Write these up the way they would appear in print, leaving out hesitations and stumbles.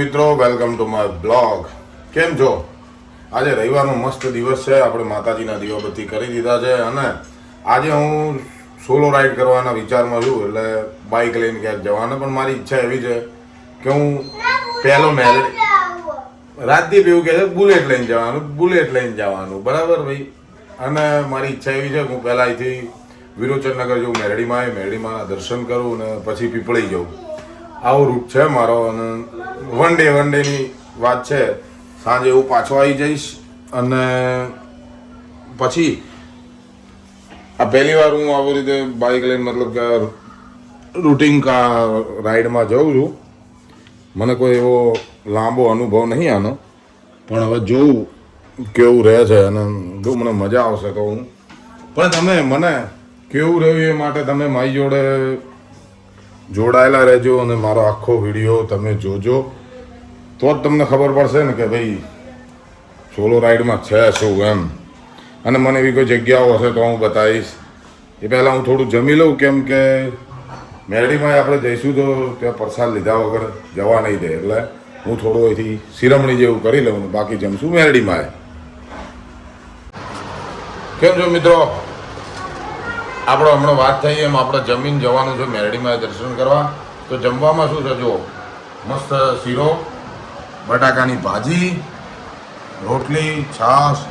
મિત્રો welcome to my blog. કેમ છો? આજે રવિવારનો મસ્ત દિવસ છે. આપણે માતાજીના દીવાબત્તી કરી દીધા છે અને આજે હું સોલો રાઈડ કરવાના વિચારમાં છું. એટલે બાઇક લઈને ક્યાંક જવાના, પણ મારી ઈચ્છા એવી છે કે હું પહેલો રાજદીપ એવું કહે છે બુલેટ લઈને જવાનું બરાબર ભાઈ. અને મારી ઈચ્છા એવી છે કે હું પહેલાં અહીંથી વિરોચનનગર જઉં, મેરડીમાના દર્શન કરું અને પછી પીપળી જાઉં. આવો રૂટ છે મારો. અને વન ડેની વાત છે. સાંજે હું પાછો આવી જઈશ અને પછી આ પહેલી વાર હું આવી રીતે બાઇક લઈને મતલબ કે રૂટિંગ રાઈડમાં જાઉં છું. મને કોઈ એવો લાંબો અનુભવ નહીં આનો, પણ હવે જોઉં કેવું રહે છે અને જો મને મજા આવશે તો હું પણ તમે મને કેવું રહ્યું એ માટે તમે મારી જોડે જોડાયેલા રહેજો અને મારો આખો વિડીયો તમે જોજો, તો જ તમને ખબર પડશે ને કે ભાઈ સોલો રાઈડમાં છે શું એમ. અને મને એવી કોઈ જગ્યાઓ હશે તો હું બતાવીશ. એ પહેલાં હું થોડું જમી લઉં, કેમ કે મેરડીમાં આપણે જઈશું તો ત્યાં પ્રસાદ લીધા વગર જવા નહીં દે. એટલે હું થોડું અહીંથી શિરમણી જેવું કરી લઉં, બાકી જમશું મેરડીમાં. કેમ છો મિત્રો? આપણે હમણાં વાત થઈ એમ આપણે જમીન જવાનું છે મેરડીમાં દર્શન કરવા. તો જમવામાં શું છે જો, મસ્ત શીરો, બટાકાની ભાજી, રોટલી, છાશ.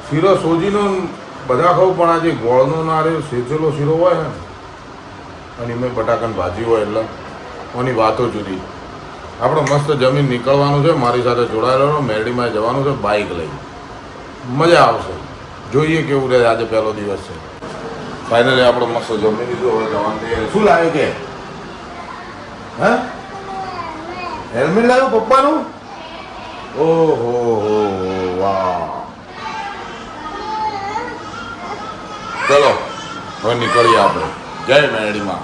શીરો સોજીનો બધા ખાવ, પણ આજે ગોળનો ના રહ્યો સેચેલો શીરો હોય ને અને એમાં બટાકાની ભાજી હોય એટલે એની વાતો જુદી. આપણે મસ્ત જમીન નીકળવાનું છે. મારી સાથે જોડાયેલો મેરડીમાં જવાનું છે બાઇક લઈ. મજા આવશે. જોઈએ કેવું રહે. આજે પહેલો દિવસ છે. ફાઇનલી આપણે મસ્ત જમી લીધું. હવે જવાનું. શું લાવ્યો કે હા હેલ્મેટ લાવ્યો પપ્પાનું? ઓહો વાહ. ચલો હવે નીકળીએ આપણે. જય મેરડીમાં.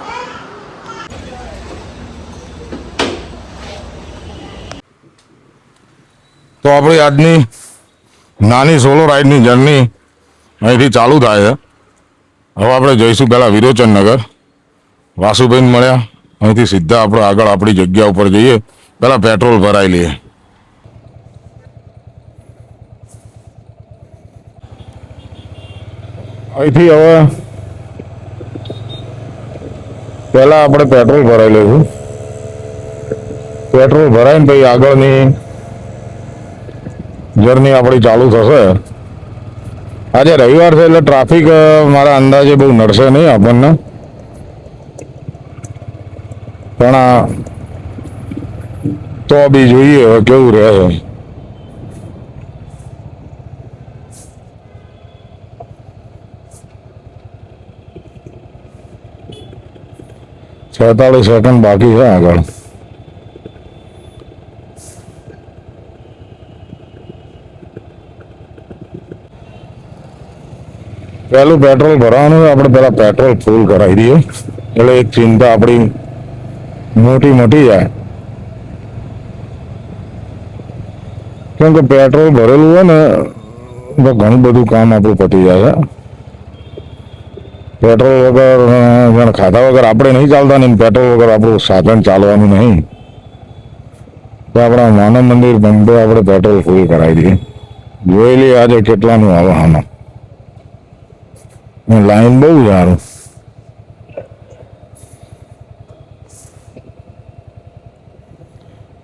તો આપણી આજની નાની સોલો રાઈડની જર્ની અહીંથી ચાલુ થાય છે. હવે આપણે જઈશું પહેલાં વિરોચનનગર. વાસુભાઈને મળ્યા. અહીંથી સીધા આપણે આગળ આપણી જગ્યા ઉપર જઈએ. પહેલાં પેટ્રોલ ભરાઈ લઈએ. અહીંથી હવે પહેલાં આપણે પેટ્રોલ ભરાઈ લઈશું. પેટ્રોલ ભરાઈને પછી આગળની જર્ની આપણી ચાલુ થશે. આજે રવિવાર છે એટલે ટ્રાફિક મારા અંદાજે બહુ નડશે નહીં આપણને, પણ તો બી જોઈએ હવે કેવું રહે. છેતાળીસ સેકન્ડ બાકી છે આગળ. પહેલું પેટ્રોલ ભરવાનું હોય. આપણે પહેલાં પેટ્રોલ ફૂલ કરાવી દઈએ એટલે એક ચિંતા આપણી મોટી જાય. કેમ કે પેટ્રોલ ભરેલું હોય ને તો ઘણું બધું કામ આપણું પતી જાય છે. પેટ્રોલ વગર ખાધા વગર આપણે નહીં ચાલતા ને પેટ્રોલ વગર આપણું સાધન ચાલવાનું નહીં. તો આપણા માનવ મંદિર બંને આપણે પેટ્રોલ ફૂલ કરાવી દઈએ. જોયેલી આજે કેટલાનું આવે આમાં. લાઈન બહુ સારું.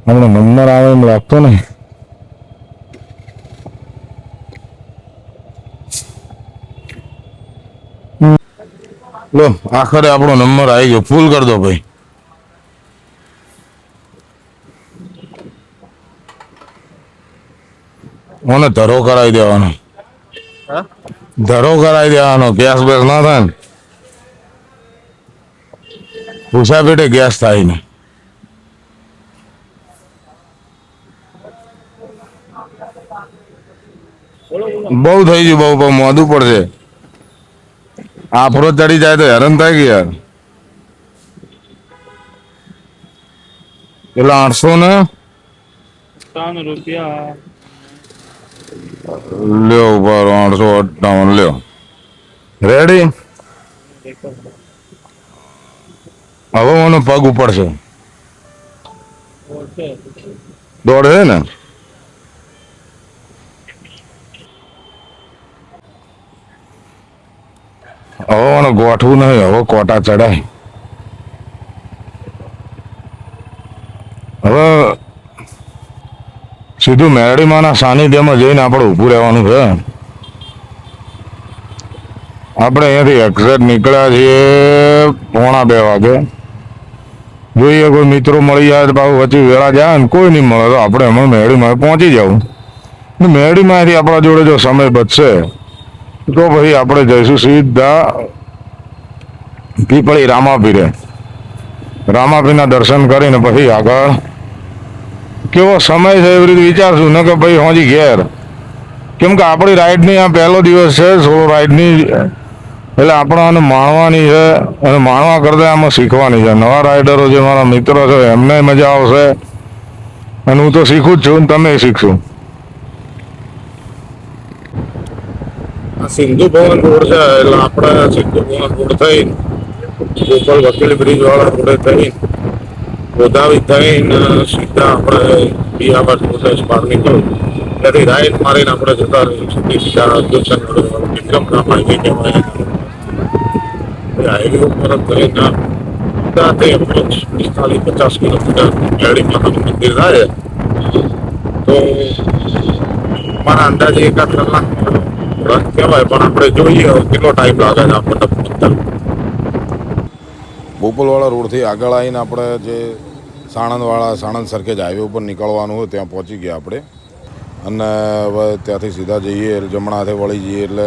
હમણાં નંબર આવે એમ લાગતો ને. લો આખરે આપણો નંબર આવી ગયો. ફૂલ કરી દો ભાઈ. મને ધરો કરાવી દેવાનો. ધરો કરાવી દેવાનો. ગેસ બેસ ના થાય ને. પૂછા પેટે ગેસ થાય ને. બહુ થઈ ગયું. બહુ મોડું પડશે. આફરો ચડી જાય તો હેરાન થાય કે યાર. એટલે 800 રૂપિયા લ્યો. ઉપર 858 લ્યો. રેડી. હવે મને પગ ઉપડશે. દોડશે ને હવે ગોઠવું નહીં, હવે કોટા ચડાય. હવે સીધું મેરડીમાંના સાનિધ્યમાં જઈને આપણે ઊભું રહેવાનું છે. આપણે અહીંયાથી એક્ઝેક્ટ નીકળ્યા છીએ 1:45 વાગે. જોઈએ કોઈ મિત્રો મળી જાય તો પાછું વચ્ચે વેળા જાય ને કોઈ નહીં મળે તો આપણે એમાં મેરડીમાં પહોંચી જવું. મેરડીમાંથી આપણા જોડે જો સમય બચશે તો પછી આપણે જઈશું સીધા પીપળી રામાપીરે. રામાપીરના દર્શન કરીને પછી આગળ કેવો સમય છે એવી રીતે વિચારશું ને કે ભાઈ હોજી ઘેર. કેમ કે આપણી રાઈડની આ પહેલો દિવસ છે સોલો રાઈડની, એટલે આપણે આને માણવાની છે અને માણવા કરતાં આમાં શીખવાની છે. નવા રાઇડરો જે મારા મિત્રો છે એમને મજા આવશે અને હું તો શીખું જ છું, તમે શીખશું. સિંધુ ભવન રોડ છે એટલે આપણે સિંધુ ભવન રોડ થઈ ગોપાલ વકીલ બ્રિજ વાળા રોડે થઈ ગોદાવી થઈને સીધા આપણે બિયાબાદ પ્રોસેસ પાર્કિંગ થયું ત્યાંથી રાઈડ મારીને આપણે જતા સીધા વિક્રમ રામ હાઈવે કહેવાય હાઈવે ઉપર કરીને ત્યાંથી અપ્રોચ 45-50 કિલોમીટર મેરડી માતાનું મંદિર થાય તો મારા અંદાજે 1 કલાક રન કહેવાય, પણ આપણે જોઈએ કેટલો ટાઈમ લાગે છે આપણને. બોપલવાળા રોડથી આગળ આવીને આપણે જે સાણંદ સરખેજ હાઈવે ઉપર નીકળવાનું હોય ત્યાં પહોંચી ગયા આપણે. અને હવે ત્યાંથી સીધા જઈએ જમણા હાથે વળી જઈએ એટલે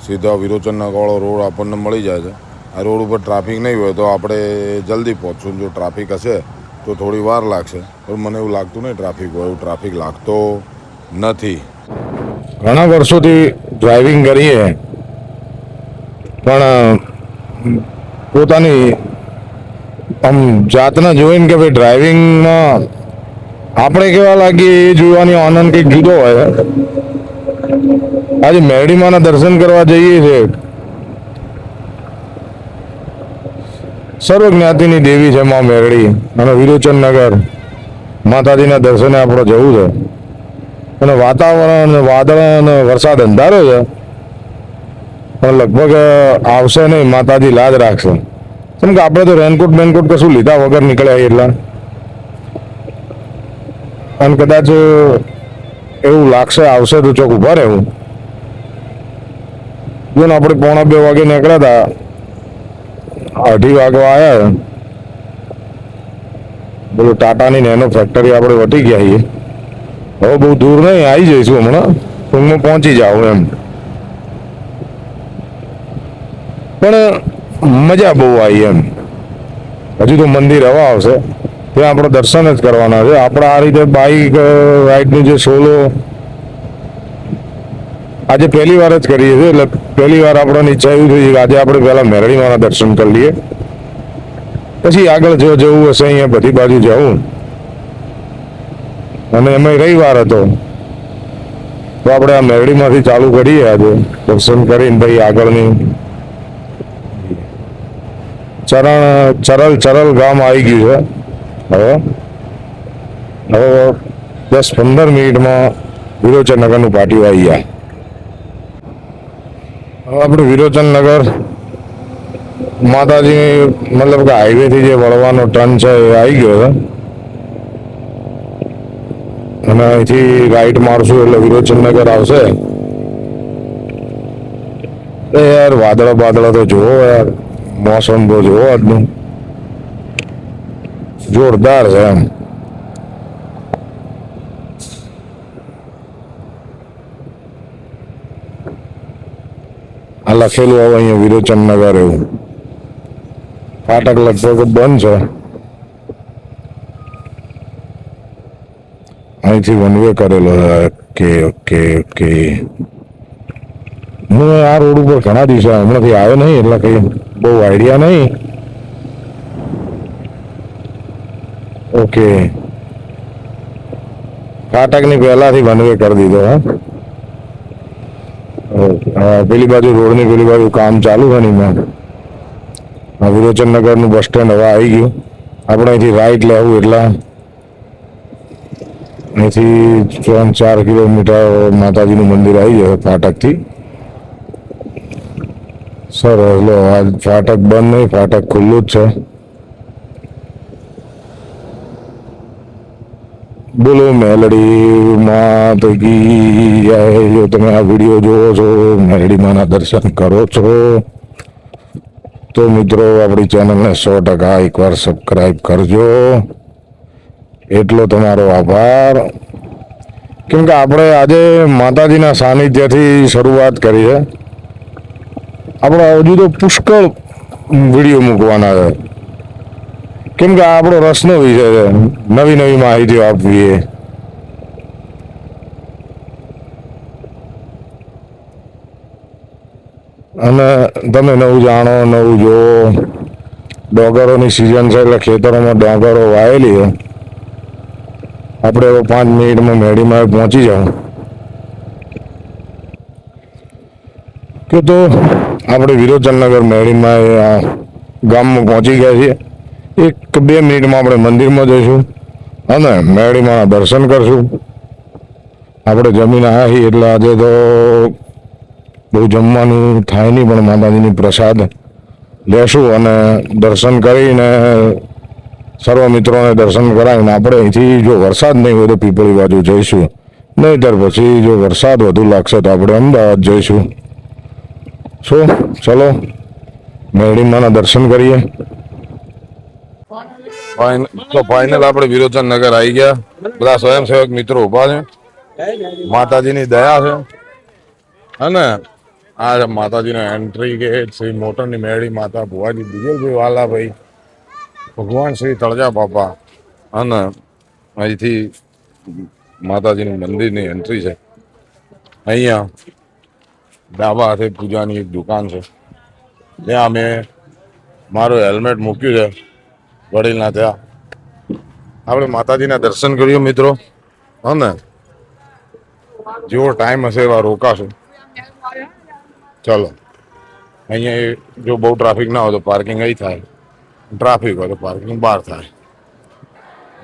સીધા વિરોચનવાળો રોડ આપણને મળી જાય છે. આ રોડ ઉપર ટ્રાફિક નહીં હોય તો આપણે જલ્દી પહોંચશું. જો ટ્રાફિક હશે તો થોડી વાર લાગશે, પણ મને એવું લાગતું નહીં ટ્રાફિક હોય. એવું ટ્રાફિક લાગતો નથી. ઘણા વર્ષોથી ડ્રાઇવિંગ કરીએ પણ પોતાની આમ જાતને જોઈને કે ભાઈ ડ્રાઇવિંગમાં આપણે કેવા લાગીએ એ જોવાની આનંદ કંઈક જુદો હોય. આજે મેરડીમાંના દર્શન કરવા જઈએ છીએ. સર્વ જ્ઞાતિની દેવી છે માં મેરડી અને વિરોચનનગર માતાજીના દર્શને આપણે જવું છે. અને વાતાવરણ વાદળ અને વરસાદ અંધારો છે પણ લગભગ આવશે નહીં, માતાજી લાજ રાખશે. કેમ કે આપણે તો રેનકોટ કશું લીધા વગર નીકળ્યા એટલા, અને કદાચ એવું લાગશે આવશે તો ચોક ઉભા રહેવું. જો ને આપણે 1:45 વાગે નીકળ્યા હતા, 2:30 વાગવા આવ્યા. બોલો ટાટાની નેનો ફેક્ટરી આપણે વટી ગયા છીએ. હવે બહુ દૂર નહીં, આવી જઈશું હમણાં, ટૂંકમાં પહોંચી જાઉં એમ. પણ મજા બહુ આવી એમ. હજુ તો મંદિર હવા આવશે ત્યાં આપણે દર્શન જ કરવાના છે. આપણે આ રીતે બાઇક રાઇડની જે સોલો આજે પહેલી વાર જ કરીએ છીએ, એટલે પહેલી વાર આપણને ઈચ્છા એવી થઈ છે કે આજે આપણે પહેલાં મેરડીમાંના દર્શન કરી લઈએ, પછી આગળ જો જવું હશે અહીંયા બધી બાજુ જવું. અને એમાં રવિવાર હતો તો આપણે આ મેરડીમાંથી ચાલુ કરીએ આજે દર્શન કરીને. ભાઈ આગળની ચરલ ગામ આવી ગયું છે. હવે 10-15 મિનિટમાં વિરોચનનગરનું પાટિયું આવી ગયા. હવે આપણે વિરોચનનગર માતાજી મતલબ કે હાઈવેથી જે વળવાનો ટર્ન છે એ આવી ગયો છે. અને અહીંથી રાઈટ મારશું એટલે વિરોચનનગર આવશે. યાર વાદળો તો જુઓ યાર, મોસમ તો જુઓ આજનું જોરદાર છે એમ. આ લખેલું હવે અહીંયા વિરોચનનગર એવું. ફાટક લગભગ બંધ છે. અહીંથી વન વે કરેલો છે. ઓકે હું આ રોડ ઉપર ઘણા દિવસે હમણાંથી આવ્યો નહીં એટલે કઈ બહુ આઈડિયા નહીં. ઓકે ફાટકની પહેલાથી વન વે કરી દીધો. હા પેલી બાજુ રોડની પેલી બાજુ કામ ચાલુ છે ને વિરોચનનગરનું બસ સ્ટેન્ડ હવે આવી ગયું. આપણે અહીંથી રાઈટ લેવું એટલે અહીંથી 3-4 કિલોમીટર માતાજીનું મંદિર આવી જાય ફાટકથી. સર હેલો, આજ ફાટક બંધ નહીં, ફાટક ખુલ્લું જ છે. બોલો મેલડી માત કી જય. જો તમે આ વિડીયો જોવો છો, મેલડી માના દર્શન કરો છો, તો મિત્રો આપણી ચેનલને 100% એકવાર સબસ્ક્રાઈબ કરજો. એટલો તમારો આભાર. કેમ કે આપણે આજે માતાજીના સાનિધ્યથી શરૂઆત કરી છે. આપણે હજુ તો પુષ્કળ વિડીયો મૂકવાના છે, કેમ કે આ આપણો રસનો વિષય છે, નવી નવી માહિતીઓ આપવી. અને તમે નવું જાણો, નવું જુઓ. ડોગરોની સિઝન છે એટલે ખેતરોમાં ડોગરો વાવેલી છે. આપણે 5 મિનિટમાં મેડીમાં પહોંચી જાઓ કે તો આપણે વિરોચનનગર મેડીમાં ગામમાં પહોંચી ગયા છીએ. 1-2 મિનિટમાં આપણે મંદિરમાં જઈશું અને મેડીમાં દર્શન કરશું. આપણે જમીન આવ્યા એટલે આજે તો બહુ જમવાનું થાય નહીં, પણ માતાજીની પ્રસાદ લેશું અને દર્શન કરીને સર્વ મિત્રોને દર્શન કરાવીને આપણે અહીંથી જો વરસાદ નહીં હોય તો પીપળી બાજુ જઈશું, નહીંતર પછી જો વરસાદ વધુ લાગશે તો આપણે અમદાવાદ જઈશું. શું ચલો મેરડીમાના દર્શન કરીએ. તો ફાઇનલ આપણે વિરોચનનગર આવી ગયા. બધા સ્વયંસેવક મિત્રો ઉભા છે. માતાજીની દયા છે. અને આ માતાજીનો એન્ટ્રી ગેટ શ્રી મોટરની મેરડી માતા ભુવાજી બીજલભાઈ વાલાભાઈ ભગવાન શ્રી તળજા બાપા. અને અહીંથી માતાજીનું મંદિરની એન્ટ્રી છે. અહીંયા ડાબા હાથે પૂજાની એક દુકાન છે, ત્યાં અમે મારું હેલ્મેટ મૂક્યું છે વડીલના ત્યાં. આપણે માતાજીના દર્શન કરીએ મિત્રો, અને જેવો ટાઈમ હશે એવા રોકાશું. ચલો, અહીંયા જો બહુ ટ્રાફિક ના હોય તો પાર્કિંગ અહીં થાય, ટ્રાફિક હોય તો પાર્કિંગ બહાર થાય.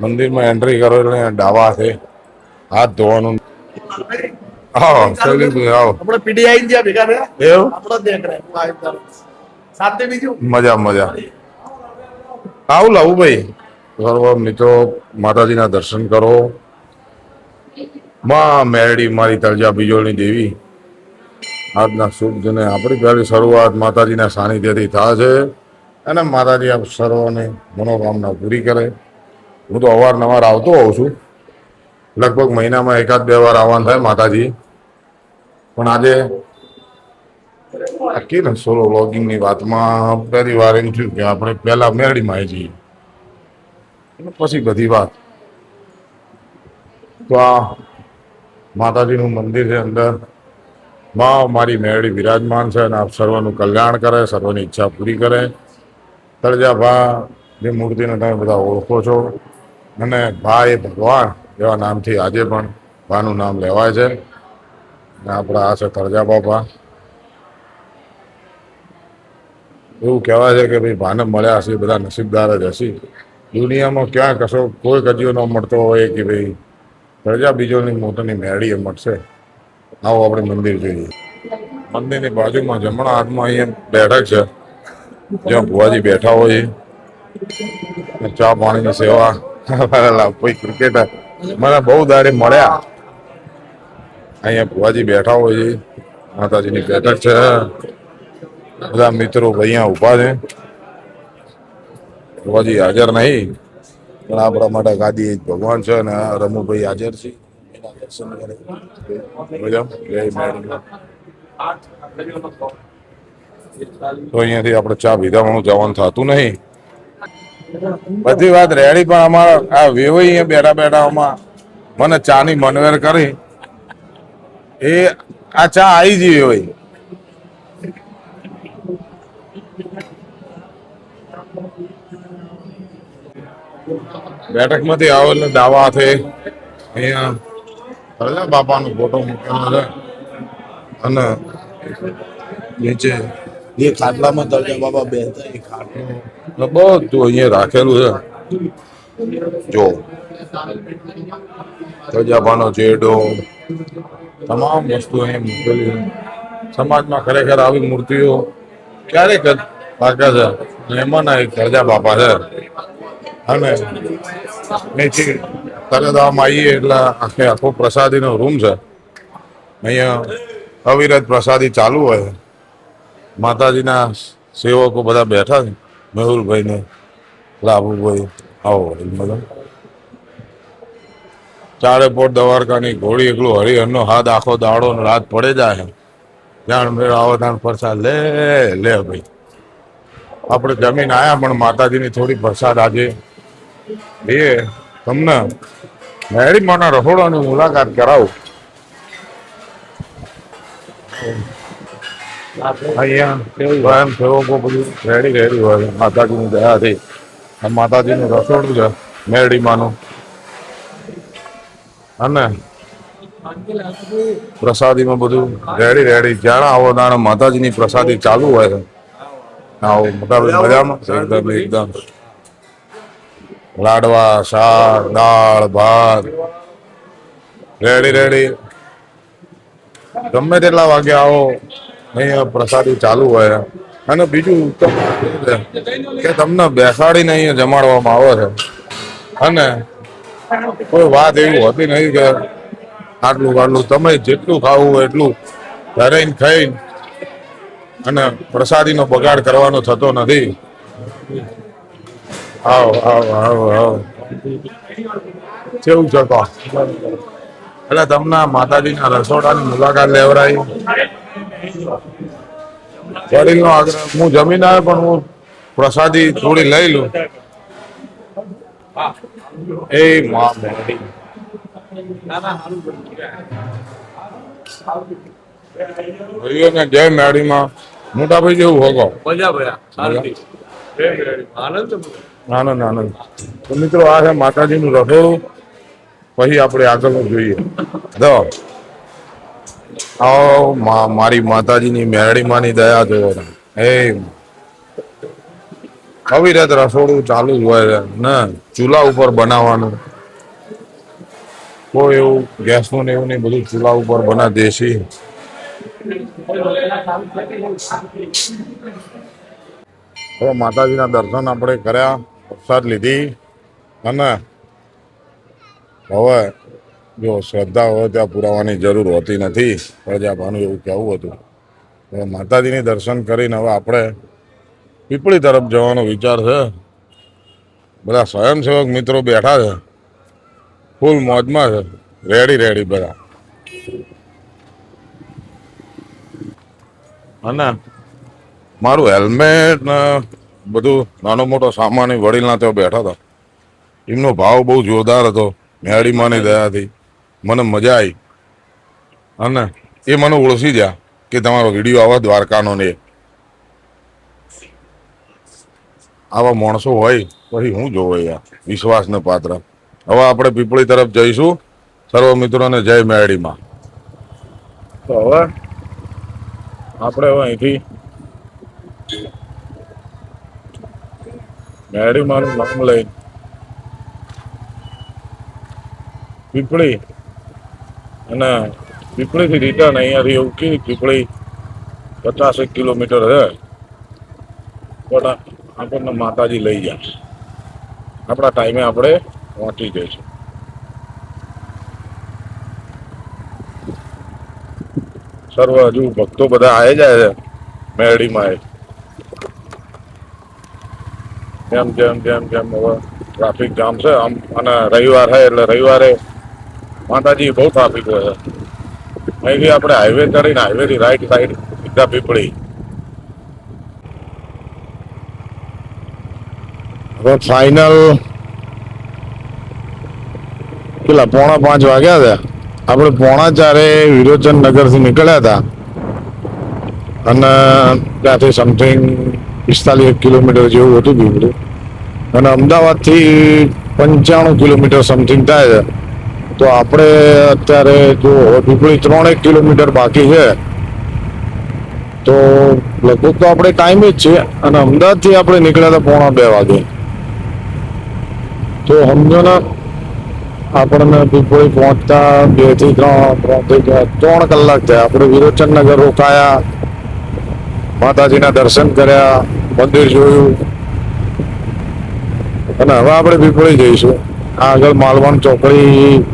મંદિરમાં એન્ટ્રી કરો એટલે ડાબા હાથે હાથ ધોવાનું. આવો આપણે પીડી આવી ગયા ભેગા થયા એવું આપણો દેખ રહ્યા સાથે બીજું મજા મજા. આવું લાવું ભાઈ. સર્વ મિત્રો માતાજીના દર્શન કરો. માં મેરડી મારી તળજા બીજોળની દેવી. આજના શુભ દિને આપણી પહેલી શરૂઆત માતાજીના સાનિધ્યથી થાય છે, અને માતાજી આપ સર્વની મનોકામના પૂરી કરે. હું તો અવારનવાર આવતો હોઉં છું, લગભગ મહિનામાં 1-2 વાર આવવાનું થાય માતાજી. પણ આજે આખી ને સોલો વ્લોગિંગની વાતમાં પહેલી વાર એમ થયું કે આપણે પહેલા મેરડીમાં આવી જઈએ, પછી બધી વાત. તો આ માતાજીનું મંદિર છે, અંદર માં મારી મેરડી વિરાજમાન છે, અને આપ સર્વનું કલ્યાણ કરે, સર્વની ઈચ્છા પૂરી કરે. તળજા ભા જે મૂર્તિને તમે બધા ઓળખો છો, અને ભા એ ભગવાન એવા નામથી આજે પણ ભાનું નામ લેવાય છે. અને આપણા આ છે તળજા બાપા. એવું કહેવાય છે કે ભાઈ ભાને મળ્યા હશે બધા નસીબદાર જ હશે. દુનિયામાં ક્યાં કશો કોઈ કજીઓ ન મળતો હોય કે ભાઈ તળજા બીજોની મોટરની મેરડીએ મળશે. આવો આપણે મંદિર જોઈએ. મંદિરની બાજુમાં જમણા હાથમાં અહીંયા બેઠક છે, જ્યાં ભુવાજી બેઠા હોય. ચા પાણીની સેવા. કોઈ ક્રિકેટર મને બહુ દાડે મળ્યા. અહીંયા ભુવાજી બેઠા હોય છે, માતાજીની બેઠક છે. બધા મિત્રો અહીંયા ઊભા છે. ભુવાજી હાજર નહીં, પણ આપણા માટે ગાદી ભગવાન છે, અને રમુભાઈ હાજર છે. તો અહીંયાથી આપણે ચા પીધાવાનું જવાનું થતું નહીં. બધી વાત રેડી, પણ અમારા આ વેવાઈ અહીંયા બેઠા બેઠામાં મને ચાની મનવેર કરી. એ આ ચા આવી જ વેવાઈ. બેઠકમાંથી આવો એટલે ડાબા હાથે અહીંયા તળજા બાપાનો ફોટો મૂકેલો છે, અને નીચે એ ખાટલામાં તળજા બાપા બેસતા એ ખાટલો બધું અહીંયા રાખેલું છે. જો પ્રજાપાનો ચેડો તમામ વસ્તુ અહીં મૂકેલી છે. સમાજમાં ખરેખર આવી મૂર્તિઓ ક્યારેક જ પાકે છે. એમાંના એક પ્રજા બાપા છે. અને અહીંથી તરતમાં આવીએ એટલે આખો પ્રસાદીનો રૂમ છે. અહીંયા અવિરત પ્રસાદી ચાલુ હોય. માતાજીના સેવકો બધા બેઠા છે. મેહુલભાઈ ને લાભુભાઈ આવો મતલબ ચારે પોટ દ્વારકાની ઘોડી એકલું હરિહરનો હાથ આખો દાડો ને રાત પડે જાય. જાણ મેળ આવો તાણ પ્રસાદ લે લે ભાઈ. આપણે જમીન આયા પણ માતાજીની થોડી પ્રસાદ આજે એ તમને મેળી માના રસોડાની મુલાકાત કરાવું. અહીંયા સ્વયં સેવકો બધું રેડી હોય માતાજીની દયાથી. માતાજીનું રસોડું છે મેરડીમાંનું. અને પ્રસાદીમાં બધું રેડી જાણે આવો દાણે માતાજીની પ્રસાદી ચાલુ હોય છે. આવો મોટા મજામાં એકદમ લાડવા શાક દાળ ભાત રેડી ગમે તેટલા વાગે આવો અહીંયા પ્રસાદી ચાલુ હોય. અને બીજું ઉત્તમ કે તમને બેસાડીને અહીંયા જમાડવામાં આવે છે. અને કોઈ વાત એવી હોતી નહીં કે આટલું તમે જેટલું ખાવું હોય એટલું ધરાઈને ખાઈને અને પ્રસાદીનો બગાડ કરવાનો થતો નથી. આવો કેવું છે તો એટલે તમને માતાજીના રસોડાની મુલાકાત લેવડાવી. વડીલનો આગ્રહ હું જમીન આવે પણ હું પ્રસાદી થોડી લઈ લઉં. એ માં મેરડી ભાઈઓને જય મેરડીમાં મોટા ભાઈ જેવું હોગો આનંદ. તો મિત્રો આ છે માતાજીનું રસોડું. પછી આપણે આગળનું જોઈએ. આવો મારી માતાજીની મેરડીમાંની દયા જોવો. એ અવિરત રસોડું ચાલુ જ હોય ને. ચૂલા ઉપર બનાવવાનું કોઈ એવું ગેસનું ને એવું નહીં. બધું ચૂલા ઉપર બના દેશી. હવે માતાજીના દર્શન આપણે કર્યા, પ્રસાદ લીધી. અને હવે જો શ્રદ્ધા હોય ત્યાં પુરાવાની જરૂર હોતી નથી. પ્રજાપાનું એવું કહેવું હતું. હવે માતાજીની દર્શન કરીને હવે આપણે પીપળી તરફ જવાનો વિચાર છે. બધા સ્વયંસેવક મિત્રો બેઠા છે, ફૂલ મોજમાં છે, રેડી બધા. અને મારું હેલ્મેટ ને બધું નાનો મોટો સામાન વડીલના ત્યાં બેઠા હતા. એમનો ભાવ બહુ જોરદાર હતો. મેરડીમાંની દયાથી મને મજા આવી. અને એ મને ઓળખી ગયા કે તમારો વિડીયો આવા દ્વારકાનો ને આવા માણસો હોય પછી હું જોવો યાર, વિશ્વાસને પાત્ર. હવે આપણે પીપળી તરફ જઈશું. સર્વ મિત્રોને જય મેરડીમાં. તો હવે આપણે હવે અહીંથી મેરડીમાંનું નામ લઈ પીપળી અને પીપળીથી રિટર્ન અહીંયાથી એવું કે પીપળી 50 કિલોમીટર છે. પણ આપણને માતાજી લઈ જાય. આપણા ટાઈમે આપણે પહોંચી જઈશું. સર્વ હજુ ભક્તો બધા આવી જાય છે મેરડીમાં. જેમ હવે ટ્રાફિક જામ છે આમ. અને રવિવાર છે એટલે રવિવારે માતાજી બહુ ટ્રાફિક હોય છે. અહીંથી આપણે હાઈવે ચડીને હાઈવેથી રાઈટ સાઈડ સીધા પીપળી. હવે ફાઇનલ પેલા 4:45 વાગ્યા હતા. આપણે 4:45 વિરોચન નગરથી નીકળ્યા હતા. અને ત્યાંથી સમથિંગ 45 કિલોમીટર જેવું હતું પીપળી. અને અમદાવાદથી 95 કિલોમીટર સમથિંગ થાય છે. તો આપણે અત્યારે જો પીપળી 3 કિલોમીટર બાકી છે. તો લગભગ તો આપણે ટાઈમ જ છે. અને અમદાવાદથી આપણે નીકળ્યા હતા 1:45 વાગે. તો સમજો ને આપણને પીપળી પહોંચતા 2 થી 3 કલાક થયા. આપણે વિરોચનનગર રોકાયા, માતાજીના દર્શન કર્યા, મંદિર જોયું અને હવે આપણે પીપળી જઈશું. આગળ માલવણ ચોકડી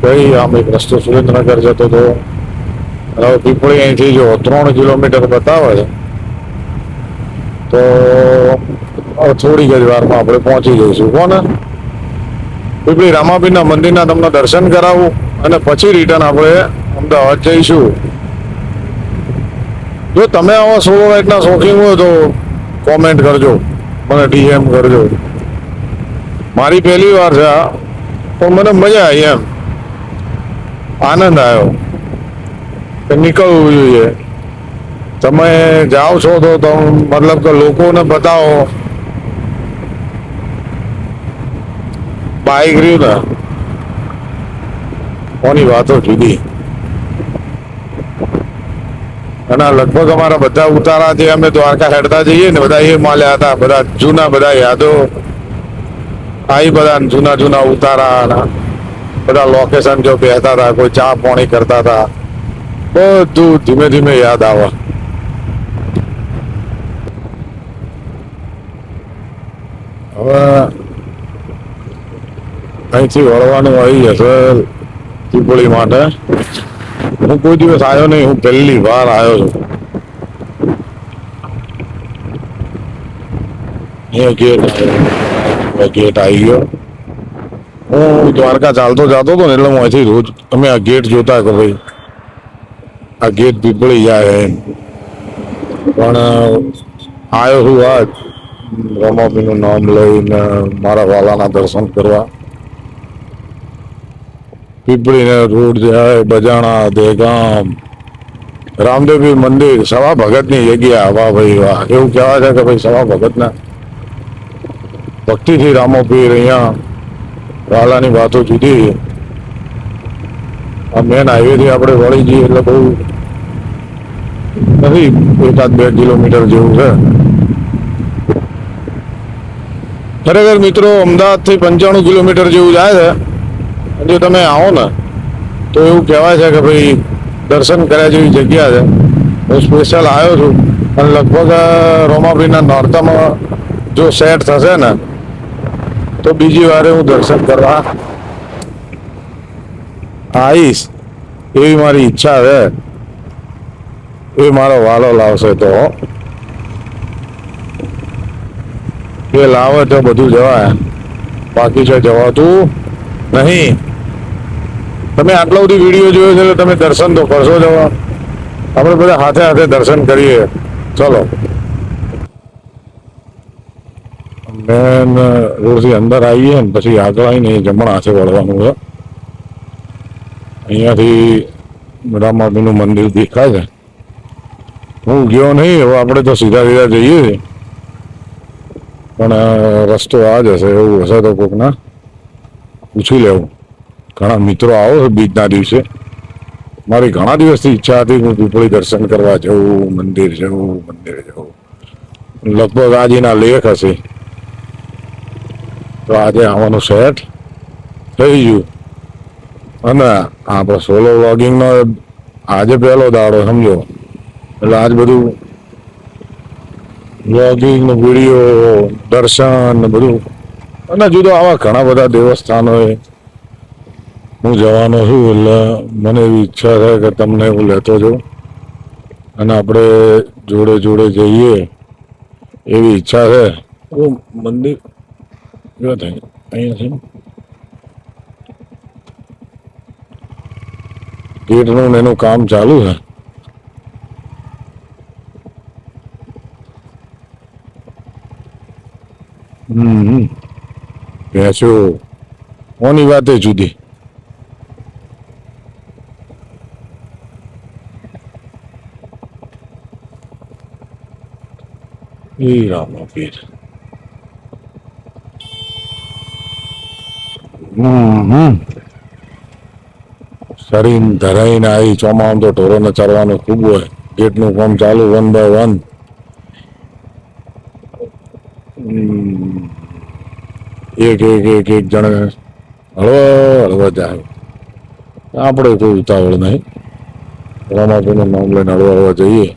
ગઈ, આમ એક રસ્તો સુરેન્દ્રનગર જતો હતો. હવે પીપળી અહીંથી જો 3 કિલોમીટર બતાવે છે, તો થોડીક જ વારમાં આપણે પહોંચી જઈશું. કોને પીપળી રામાપીરના મંદિરના તમને દર્શન કરાવું અને પછી રિટર્ન આપણે અમદાવાદ જઈશું. જો તમે આવા સોલો રાઇડના શોખીન હોય તો કોમેન્ટ કરજો, મને ડીએમ કરજો. મારી પહેલી વાર છે આ, પણ મને મજા આવી, એમ આનંદ આવ્યો કે નીકળવું જોઈએ. તમે જાઓ છો તો તમે મતલબ કે લોકોને બતાવો. બાઇક રહ્યું ને કોની વાતો જુદી. અને લગભગ અમારા બધા ઉતારા જે અમે દ્વારકા હેડતા જઈએ ને, બધા એ માલ્યા હતા. બધા જૂના બધા યાદો આવી, બધા જૂના ઉતારા, બધા લોકેશન જો બેહતા હતા, કોઈ ચા પાણી કરતા હતા, બધું ધીમે ધીમે યાદ આવે. હવે અહીંથી વળવાનું આવી જશે પીપળી માટે. હું કોઈ દિવસ આવ્યો નહીં, હું પહેલી વાર આવ્યો છું. ગેટ આવી ગયો. હું દ્વારકા ચાલતો જતો હતો ને, એટલે હું અહીંથી રોજ અમે આ ગેટ જોતા કે ભાઈ આ ગેટ પીપળી જાય એમ. પણ આવ્યો છું આજ રમાપીનું નામ લઈને મારા વાલાના દર્શન કરવા. પીપળીને રોડ જાય, બજાણા, દેગામ, રામદેવપીર મંદિર, સવા ભગતની જગ્યા. વાહ ભાઈ વાહ. એવું કહેવાય છે કે ભાઈ સવા ભગતના ભક્તિથી રામોપીર. અહીંયા વાલાની વાતો જુદી. આ મેન હાઈવેથી આપણે વળી જઈએ એટલે બહુ નથી, 1-2 કિલોમીટર જેવું છે. ખરેખર મિત્રો અમદાવાદથી 95 કિલોમીટર જેવું જાય છે. જો તમે આવો ને તો એવું કહેવાય છે કે ભાઈ દર્શન કર્યા જેવી જગ્યા છે. હું સ્પેશિયલ આવ્યો છું અને લગભગ રોમાપીરના નોરતામાં જો સેટ થશે ને તો બીજી વારે હું દર્શન કરવા આવીશ, એવી મારી ઈચ્છા છે. એ મારો વાલો લાવશે તો એ લાવે તો બધું જવાય, બાકી છે જવાતું નહીં. તમે આટલો બધી વિડીયો જોયો છે એટલે તમે દર્શન તો કરશો જવા. આપણે બધા હાથે હાથે દર્શન કરીએ. ચલો, મેન રોડથી અંદર આવીએ ને પછી આગળ આવીને જમણા હાથે વળવાનું છે. અહીંયાથી રામાપીનું મંદિર દેખાય છે. હું ગયો નહીં, હવે આપણે તો સીધા સીધા જઈએ છીએ, પણ રસ્તો આ જ હશે. એવું હશે તો કોકના પૂછી લેવું. ઘણા મિત્રો આવો છે બીજના દિવસે. મારી ઘણા દિવસથી ઈચ્છા હતી હું પીપળી દર્શન કરવા જવું, મંદિર જવું. લગભગ આજના લેખ હશે તો આજે આવવાનું સેટ થઈ ગયું. અને આપણે સોલો વ્લોગિંગનો આજે પહેલો દાડો સમજો, એટલે આજ બધું વ્લોગિંગ, વિડીયો, દર્શન બધું. અને જુદો આવા ઘણા બધા દેવસ્થાનોએ હું જવાનો છું. એટલે મને એવી ઈચ્છા છે કે તમને હું લેતો જાઉં અને આપણે જોડે જોડે જઈએ એવી ઈચ્છા છે. મંદિર જો થાય અહીંયા છે, ગેટનું એનું કામ ચાલુ છે. ભેંસો કોની વાતે જુદી. એ રામાપીર. શરીર ધરાઈને આવી. ચોમામાં તો ઢોરોને ચરવાનું ખૂબ હોય. ગેટનું કામ ચાલુ 1 by 1. એક જણે હળવા હળવા જાય. આપણે કોઈ ઉતાવળ નહીં. રામાપીરનું નામ લઈને હળવા હળવા જઈએ.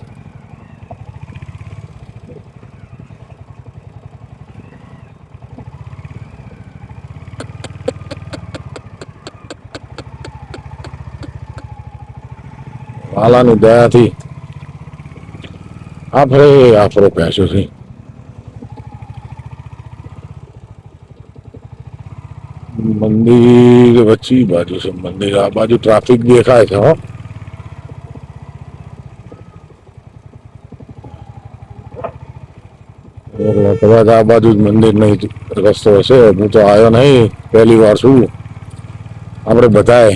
વાલાની દયાથી આફરો પેસો છે. મંદિર વચ્ચી બાજુ છે. મંદિર આ બાજુ ટ્રાફિક દેખાય છે. હો, કદાચ આ બાજુ જ મંદિર નહીં રસ્તો હશે. હું તો આવ્યો નહીં, પહેલી વાર છું. આપણે બધાએ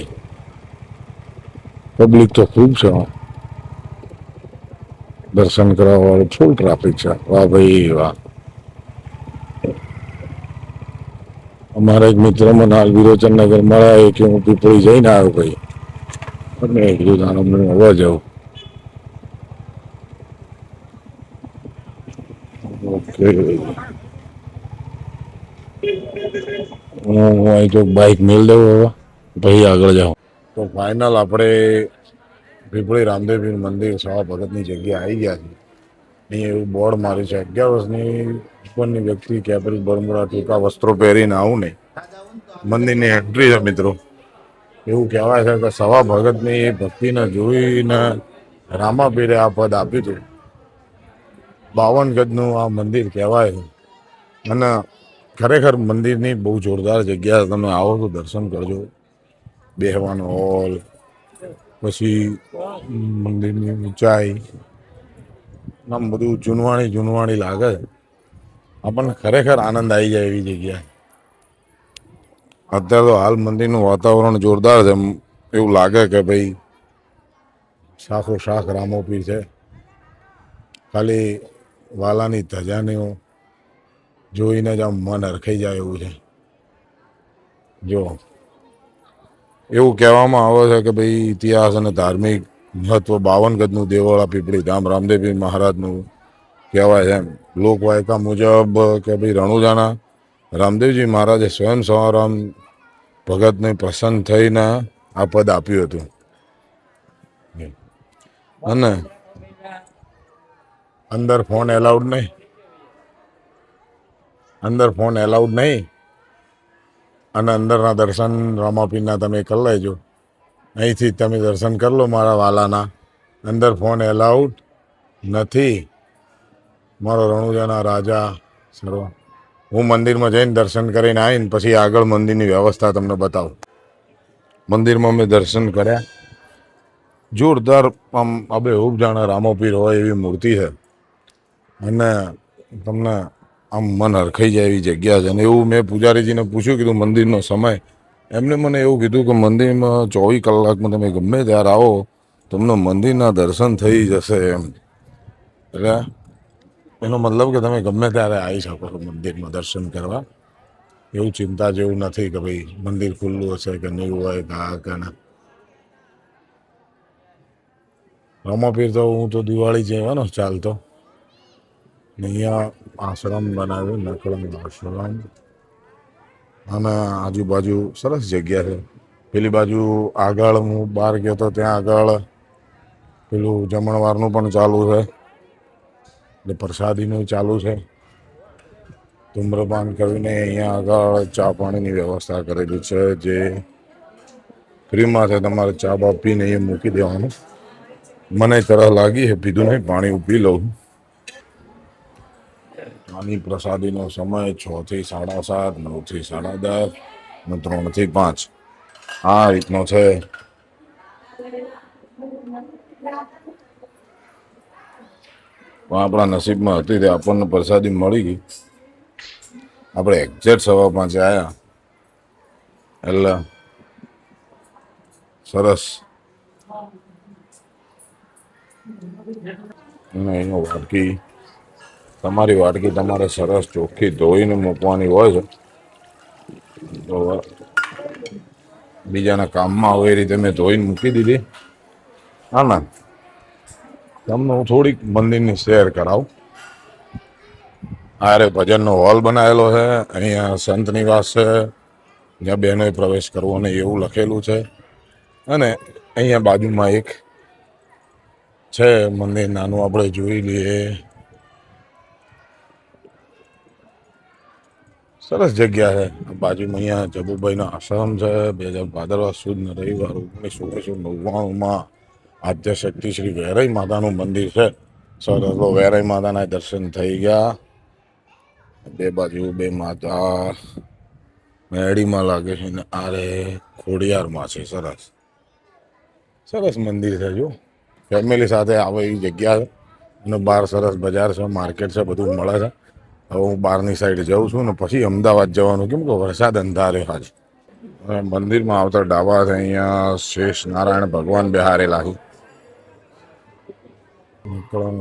પબ્લિક તો ખૂબ છે. દર્શન કરવા વાળું ફૂલ ટ્રાફિક છે. વાહ ભાઈ વાહ. અમારા એક મિત્ર મને હાલ વિરોચનનગર મળ્યા કે હું પીપળી જઈને આવ્યો ભાઈ. અને કીધું આનંદ હોવા જાઉં. ઓકે, હું અહીં તો બાઇક મેળ દઉં હવે, પછી આગળ જાઉં. તો ફાઇનલ આપણે પીપળી રામદેવપીર મંદિર સવા ભગતની જગ્યા આવી ગયા છે. અહીં એવું બોર્ડ માર્યું છે 11 વર્ષની ઉપરની વ્યક્તિ કેપરી બરમુડા ટૂંકા વસ્ત્રો પહેરીને આવું નહીં. મંદિરની એન્ટ્રી છે મિત્રો. એવું કહેવાય છે કે સવા ભગતની ભક્તિને જોઈને રામાપીરે આ પદ આપ્યું હતું. 52 ગજનું આ મંદિર કહેવાય છે. અને ખરેખર મંદિરની બહુ જોરદાર જગ્યા. તમે આવો તો દર્શન કરજો. બેહવાનો હોલ, પછી મંદિરની ઊંચાઈ, આમ બધું જૂનવાણી લાગે. આપણને ખરેખર આનંદ આવી જાય એવી જગ્યા. અત્યારે તો હાલ મંદિરનું વાતાવરણ જોરદાર છે. એવું લાગે કે ભાઈ શાખો શાખ રામોપીર છે. ખાલી વાલાની ધજાનીઓ જોઈને જ આમ મન હરખાઈ જાય એવું છે. જો એવું કહેવામાં આવે છે કે ભાઈ ઇતિહાસ અને ધાર્મિક મહત્વ 52 ગજનું દેવળા પીપળી ધામ રામદેવપીર મહારાજનું કહેવાય છે. એમ લોકવાયકા મુજબ કે ભાઈ રણુજાના રામદેવજી મહારાજે સ્વયં સવારામ ભગતને પ્રસન્ન થઈને આ પદ આપ્યું હતું. અને અંદર ફોન એલાઉડ નહીં. અને અંદરના દર્શન રામાપીરના તમે કરી લેજો. અહીંથી તમે દર્શન કરી લો મારા વાલાના. અંદર ફોન એલાઉડ નથી. મારો રણુજાના રાજા સર્વ. હું મંદિરમાં જઈને દર્શન કરીને આવીને પછી આગળ મંદિરની વ્યવસ્થા તમને બતાવું. મંદિરમાં મેં દર્શન કર્યા. જોરદાર આમ અબે ખૂબ જાણે રામોપીર હોય એવી મૂર્તિ છે. અને તમને આમ મન હરખાઈ જાય એવી જગ્યા છે. અને એવું મેં પૂજારીજીને પૂછ્યું, કીધું મંદિરનો સમય. એમને મને એવું કીધું કે મંદિરમાં 24 કલાકમાં તમે ગમે ત્યારે આવો તમને મંદિરના દર્શન થઈ જશે એમ. એટલે એનો મતલબ કે તમે ગમે ત્યારે આવી શકો છો મંદિરમાં દર્શન કરવા. એવું ચિંતા જેવું નથી કે ભાઈ મંદિર ખુલ્લું હશે કે નહીં હોય કે ના. રામાપીર તો હું તો દિવાળી જવાનો ચાલતો. અહીંયા આશ્રમ બનાવ્યું, નકળમ આશ્રમ. અને આજુબાજુ સરસ જગ્યા છે. પેલી બાજુ આગળ હું બહાર ગયો તો ત્યાં આગળ પેલું જમણવારનું પણ ચાલુ છે. એટલે પ્રસાદીનું ચાલુ છે. ધૂમ્રપાન કરીને અહીંયા આગળ ચા પાણીની વ્યવસ્થા કરેલી છે. જે ફ્રીમાં છે. તમારે ચા બા પીને અહીંયા મૂકી દેવાનું. મને તરહ લાગી છે, પીધું નહીં, પાણી પી લઉં. આની પ્રસાદીનો સમય 6 થી 7:30, 9 થી 10:30 અને 3 થી 5 આ રીતનો છે. આપણા નસીબમાં હતી તે આપણને પ્રસાદી મળી ગઈ. આપણે એક્ઝેક્ટ 5:15 આવ્યા. એટલે સરસ. એનો વાટકી, તમારી વાટકી તમારે સરસ ચોખ્ખી ધોઈને મૂકવાની હોય છે. તો બીજાના કામમાં આવે એ રીતે મેં ધોઈને મૂકી દીધી. હા ના, તમને હું થોડીક મંદિરની શેર કરાવું. આરે ભજનનો હોલ બનાવેલો છે. અહીંયા સંત નિવાસ છે. જ્યાં બહેનોએ પ્રવેશ કરવો નહીં એવું લખેલું છે. અને અહીંયા બાજુમાં એક છે મંદિર નાનું, આપણે જોઈ લઈએ. સરસ જગ્યા છે. બાજુમાં અહીંયા જબુભાઈનો આશ્રમ છે. 2000 ભાદરવા સુદ રવિવાર 1999માં આદ્યશક્તિ શ્રી વેરાઈ માતાનું મંદિર છે. સરસ વેરાઈ માતાના દર્શન થઈ ગયા. બે બાજુ બે માતા મેડીમાં લાગે છે ને આરે ખોડિયારમાં છે. સરસ સરસ મંદિર છે. જો ફેમિલી સાથે આવે એવી જગ્યા છે. અને બહાર સરસ બજાર છે, માર્કેટ છે, બધું મળે છે. હવે હું બહારની સાઈડ જાઉં છું ને પછી અમદાવાદ જવાનું, કેમ કે વરસાદ અંધારે આજે. હવે મંદિરમાં આવતા ડાબા છે. અહીંયા શેષ નારાયણ ભગવાન બેહારેલા છે.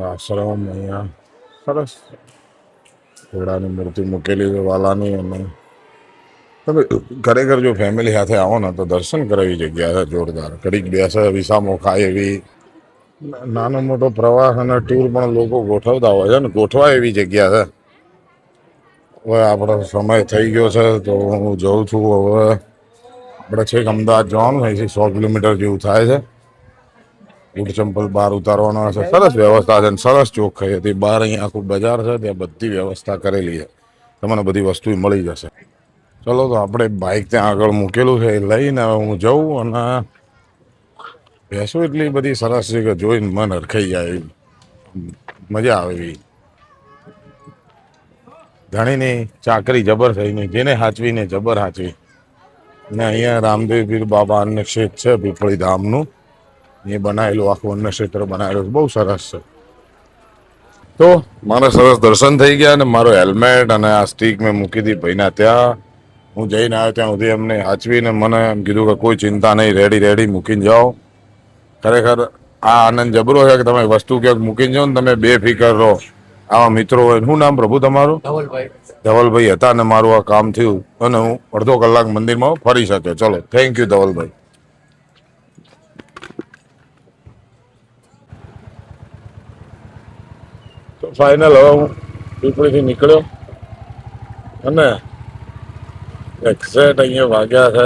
આશ્રમ અહીંયા સરસ ઘોડાની મૂર્તિ મૂકેલી છે વાલાની. અને તમે ખરેખર જો ફેમિલી સાથે આવો ને તો દર્શન કરે એવી જગ્યા છે જોરદાર. ઘડીક બેસે, વિસામો ખાય એવી. નાનો મોટો પ્રવાસ અને ટૂર પણ લોકો ગોઠવતા હોય છે ને, ગોઠવાય એવી જગ્યા છે. હવે આપણો સમય થઈ ગયો છે તો હું જઉં છું. હવે આપણે છેક અમદાવાદ જવાનું, અહીંથી 100 કિલોમીટર જેવું થાય છે. બૂટ ચંપલ બહાર ઉતારવાના છે. સરસ વ્યવસ્થા છે, સરસ ચોખ્ખાઈ હતી. બહાર અહીંયા આખું બજાર છે, ત્યાં બધી વ્યવસ્થા કરેલી છે. તમને બધી વસ્તુ મળી જશે. ચલો તો આપણે બાઇક ત્યાં આગળ મૂકેલું છે, એ લઈને હું જઉં. અને ભેંસો એટલી બધી સરસ છે કે જોઈને મન હરખાઈ જાય એવી, મજા આવે એવી. ધણીની ચાકરી જબર થઈ નહીં, જેને હાચવીને જબર હાચવી. ને અહીંયા રામદેવ પીર બાબા અન્ન ક્ષેત્ર છે પીપળી ધામનું, એ બનાવેલું આખું અન્ન ક્ષેત્ર બનાવેલું, બહુ સરસ છે. તો મારા સરસ દર્શન થઈ ગયા. અને મારો હેલ્મેટ અને આ સ્ટીક મેં મૂકી હતી ભાઈના ત્યાં. હું જઈને આવ્યો ત્યાં સુધી એમને હાચવીને મને એમ કીધું કે કોઈ ચિંતા નહીં, રેડી મૂકીને જાઓ. ખરેખર આ આનંદ જબરો છે કે તમે વસ્તુ ક્યાંક મૂકીને જાઓ ને તમે બેફિકર રહો. આવા મિત્રો હોય. શું નામ પ્રભુ તમારું? ધવલભાઈ હતા. અને મારું આ કામ થયું અને હું અડધો કલાક મંદિરમાં ફરી શક્યો. ચલો, થેન્ક યુ ધવલભાઈ. તો ફાઇનલ હવે હું પીપળીથી નીકળ્યો અને એક્ઝેક્ટ અહીંયા વાગ્યા છે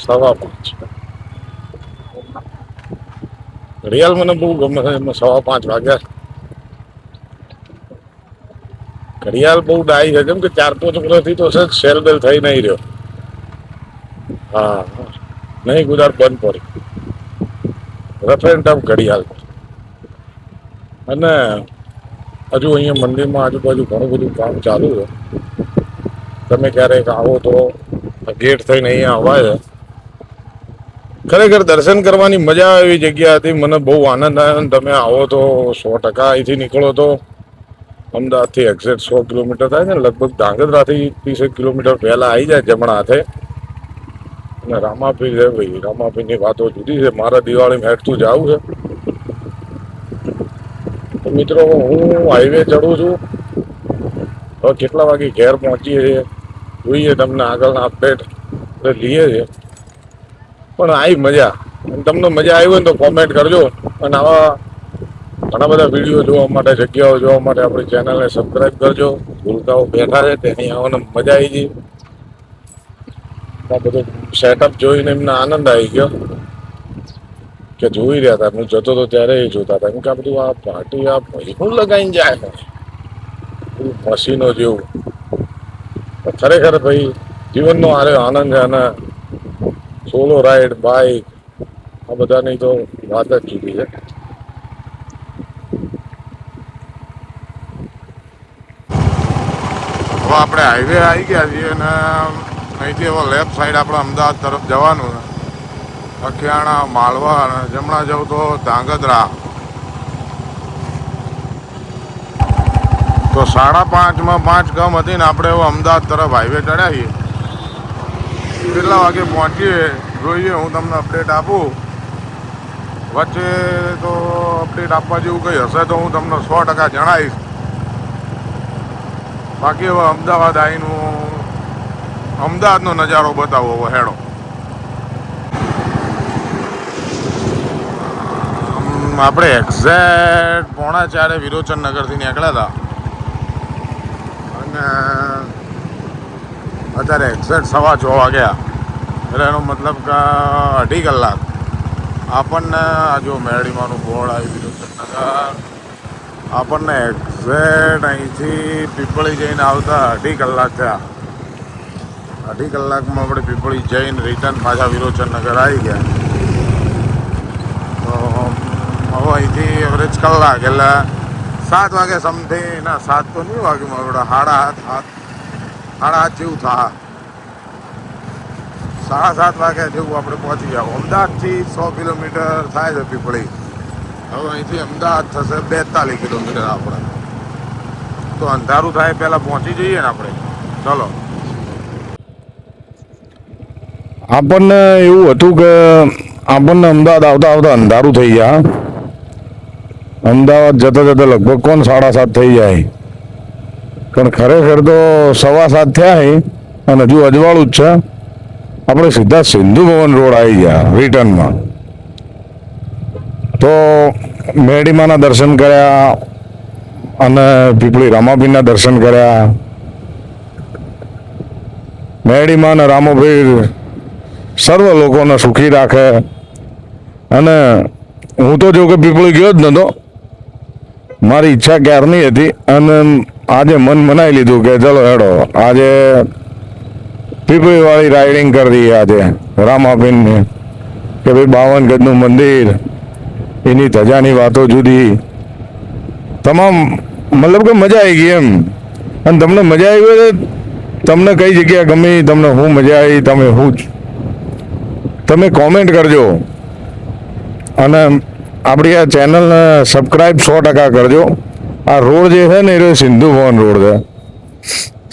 5:15. ઘડિયાળ મને બહુ ગમે છે, એમાં 5:15 વાગ્યા. ઘડિયાળ બહુ ડાઈ છે, કેમ કે 4-5 વર્ષથી તો છે સેલ બેલ થઈ નહીં રહ્યો. હા, નહીં ગુજાર બંધ પડી રેફરન્ટ ઓફ ઘડિયાળ. અને હજુ અહીંયા મંદિરમાં આજુબાજુ ઘણું બધું કામ ચાલુ છે. તમે ક્યારેક આવો તો ગેટ થઈને અહીંયા અવાય છે. ખરેખર દર્શન કરવાની મજા આવે એવી જગ્યા હતી. મને બહુ આનંદ આવ્યો. તમે આવો તો 100% અહીંથી નીકળો તો અમદાવાદથી એક્ઝેક્ટ 100 કિલોમીટર થાય ને, લગભગ ધાંગધ્રાથી 30 કિલોમીટર પહેલાં આવી જાય જમણા હાથે. અને રામાપીર છે ભાઈ, રામાપીરની વાતો જુદી છે. મારા દિવાળીમાં હેઠતું જવું છે. તો મિત્રો હું હાઈવે ચડું છું. હવે કેટલા વાગે ઘેર પહોંચીએ છીએ જોઈએ, તમને આગળના અપડેટ લઈએ છીએ. પણ આવી મજા, તમને મજા આવી હોય ને તો કોમેન્ટ કરજો. અને આવા ઘણા બધા વિડીયો જોવા માટે, જગ્યાઓ જોવા માટે આપણી ચેનલને સબસ્ક્રાઈબ કરજો. ભૂલકાઓ બેઠા છે તેની આવવાને મજા આવી ગઈ. આ બધું સેટઅપ જોઈને એમને આનંદ આવી ગયો કે જોઈ રહ્યા હતા. હું જતો હતો ત્યારે એ જોતા હતા. કેમ કે આ બધું આ પાર્ટી આ શું લગાવીને જાય મશીનો જેવું. ખરેખર ભાઈ જીવનનો આરે આનંદ છે. અને સોલો રાઈડ, બાઇક, આ બધાની તો વાત જ જુદી છે. હવે આપણે હાઈવે આવી ગયા છીએ અને અહીંથી હવે લેફ્ટ સાઈડ આપણે અમદાવાદ તરફ જવાનું છે. અખિયાણા, માળવા અને જમણા જાઉં તો ધાંગધ્રા. તો 5:30માં 5 ગમ હતી ને આપણે હવે અમદાવાદ તરફ હાઈવે ચડ્યા છીએ. કેટલા વાગે પહોંચીએ જોઈએ, હું તમને અપડેટ આપું. વચ્ચે તો અપડેટ આપવા જેવું કંઈ હશે તો હું તમને 100% જણાવીશ. બાકી હવે અમદાવાદ આવીને અમદાવાદનો નજારો બતાવો હવે હેડો. આપણે એક્ઝેક્ટ 3:45 વિરોચન નગરથી નીકળ્યા હતા અને અત્યારે એક્ઝેક્ટ 6:15 વાગ્યા, એટલે એનો મતલબ કે 2.5 કલાક આપણને આ જો મેરડીમાંનું બોર્ડ આવી ગયું છે નગર. આપણને એક્ઝેક્ટ અહીંથી પીપળી જઈને આવતા 2.5 કલાક થયા. 2.5 કલાકમાં આપણે પીપળી જઈને રિટર્ન પાછા વિરોચનનગર આવી ગયા. તો હવે અહીંથી એવરેજ કલાક એટલે 7 વાગે સમથિંગ, ના 7 તો નહીં વાગ્યું મારું, 7:30 જેવું થાય. 7:30 વાગ્યા જેવું આપણે પહોંચી જાવ. અમદાવાદથી 100 કિલોમીટર થાય છે પીપળી. હવે અહીંથી અમદાવાદ થશે 42 કિલોમીટર આપણે. તો અંધારું થાય પહેલાં પહોંચી જઈએ ને આપણે. ચલો. આપણને એવું હતું કે આપણને અમદાવાદ આવતા આવતા અંધારું થઈ જાય. અમદાવાદ જતા જતા લગભગ 7:30 થઈ જાય, પણ ખરેખર તો 7:15 થયા છે અને હજુ અજવાળું જ છે. આપણે સીધા સિંધુ ભવન રોડ આવી ગયા રિટર્નમાં. તો મેરડીમાના દર્શન કર્યા અને પીપળી રામાપીરના દર્શન કર્યા. મેરડીમાં અને રામાપીર સર્વ લોકોને સુખી રાખે. અને હું તો જો કે પીપળી ગયો જ નહોતો, મારી ઈચ્છા ક્યારની હતી અને આજે મન મનાવી લીધું કે ચલો હેડો આજે પીપળી વાળી રાઇડિંગ કરી દઈએ આજે રામાપીરની. કે ભાઈ 52 ગજનું મંદિર, એની ધજાની વાતો જુદી, તમામ મતલબ કે મજા આવી ગઈ એમ. અને તમને મજા આવી હોય, તમને કઈ જગ્યા ગમી, તમને શું મજા આવી, તમે કોમેન્ટ કરજો. અને આપણી આ ચેનલને સબસ્ક્રાઈબ 100% કરજો. આ રોડ જે છે ને એ સિંધુ ભવન રોડ છે.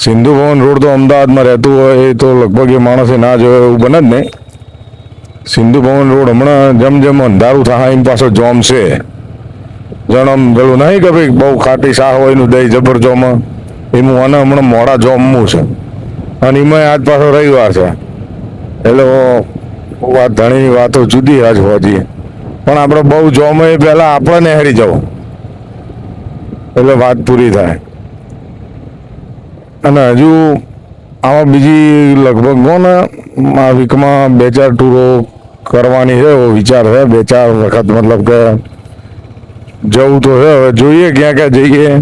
સિંધુ ભવન રોડ તો અમદાવાદમાં રહેતું હોય તો લગભગ એ માણસે ના જોયો એવું બને જ નહીં. સિંધુ ભવન રોડ હમણાં જેમ જેમ અંધારું થાય એમ પાછો જોમ છે. જણમ પેલું નહીં કે ભાઈ બહુ ખાટી શાહ હોય નું દહીં જબર જોમાં, એનું અને હમણાં મોડા જોમવું છે. અને એમાં આજ પાછો રવિવાર છે એટલે વાત ધણીની વાતો જુદી આજ હોતી. પણ આપણે બહુ જોમ એ પહેલાં આપણને હેરી જવું એટલે વાત પૂરી થાય. અને હજુ આમાં બીજી લગભગ કોને આ વીકમાં 2-4 ટૂરો કરવાની છે એવો વિચાર છે. 2-4 વખત મતલબ કે જવું તો છે. હવે જોઈએ ક્યાં ક્યાં જઈએ.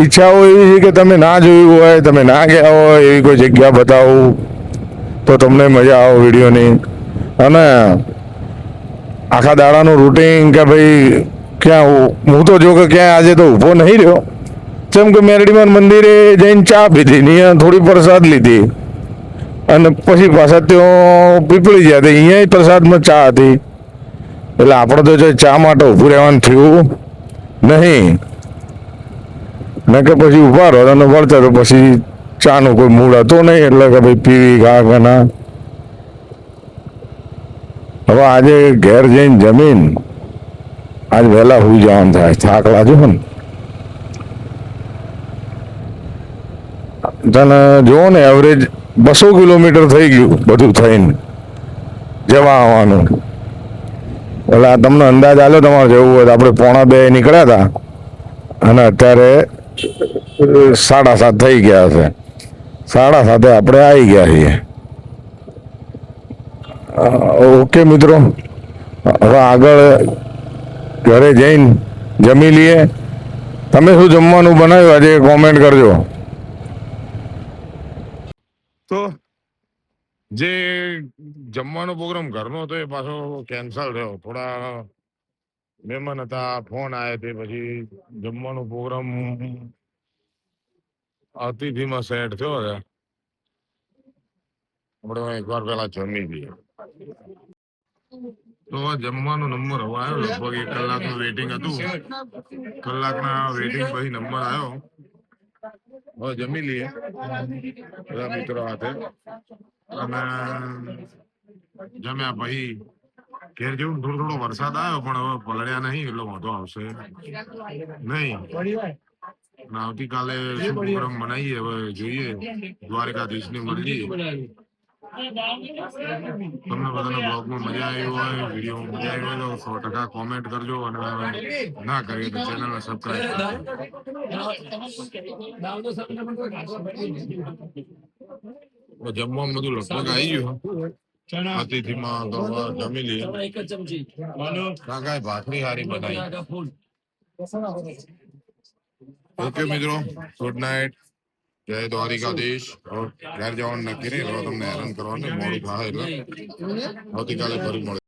ઈચ્છાઓ એવી છે કે તમે ના જોયું હોય, તમે ના ગયા હોય એવી કોઈ જગ્યા બતાવું તો તમને મજા આવે વિડીયોની. અને આખા દાડાનું રૂટિન કે ભાઈ ક્યાં હું તો જો કે ક્યાં આજે તો ઊભો નહીં રહ્યો. જેમ કે મેરડીમાં મંદિરે જઈને ચા પીધી, અહીંયા થોડી પ્રસાદ લીધી અને પછી પાછા ત્યાં પીપળી ગયા. અહીંયા પ્રસાદમાં ચા હતી એટલે આપણે તો જો ચા માટે ઊભું રહેવાનું થયું નહીં. ને કે પછી ઊભા રહો અને વળતા તો પછી ચાનો કોઈ મૂડ હતો નહીં એટલે કે ભાઈ પીવી ઘા કે ના. હવે આજે ઘેર જઈને જમીન આજ વહેલા સુઈ જવાનું થાય, થાક લાગ્યો ને. તને જુઓ ને એવરેજ 200 કિલોમીટર થઈ ગયું બધું થઈને જવા આવવાનું. એટલે આ તમને અંદાજ આવ્યો તમારે જવું હોય તો. આપણે 1:45 નીકળ્યા હતા અને અત્યારે 7:30 થઈ ગયા છે. 7:30 આપણે આવી ગયા છીએ. ઓકે મિત્રો, હવે આગળ ઘરે જઈને જમી લઈએ. તમે શું જમવાનું બનાવ્યું આજે કોમેન્ટ કરજો. તો જે જમવાનો પ્રોગ્રામ ઘરનો હતો એ પાછો કેન્સલ થયો. થોડા મહેમાન હતા, ફોન આવ્યા તે પછી જમવાનો પ્રોગ્રામ અતિથિમાં સેટ થયો છે. આપણે એકવાર પહેલા જમી લઈએ. તો જમવાનો નંબર હવે આવ્યો. લગભગ 1 કલાકનું વેઇટિંગ હતું. કલાકના વેઇટિંગ પછી નંબર આવ્યો. હવે જમી લઈએ બધા મિત્રો હાથે. અને જમ્યા પછી ઘેર જેવું થોડો વરસાદ આવ્યો પણ હવે પલળ્યા નહીં એટલે વાંધો આવશે નહીં. આવતીકાલે શું પ્રોગ્રામ બનાવીએ હવે જોઈએ. દ્વારકાધીશની મરજી. તમને બધાને બ્લોગમાં મજા આવી હોય, વિડીયોમાં મજા આવી હોય તો 100% કોમેન્ટ કરજો. અને ના કરીએ તો ચેનલને સબસ્ક્રાઈબ કરજો. જમવામાં બધું લગભગ આવી ગયું અતિથિમાં તો હવે જમી લઈએ કાકા ભાખરી હારી બનાવી ઓકે મિત્રો ગુડ નાઇટ જય દ્વારિકાધીશ ઘર જવાનું નક્કી નહીં હવે તમને હેરાન કરવાનું મોડું થાય એટલે આવતીકાલે ફરી મળે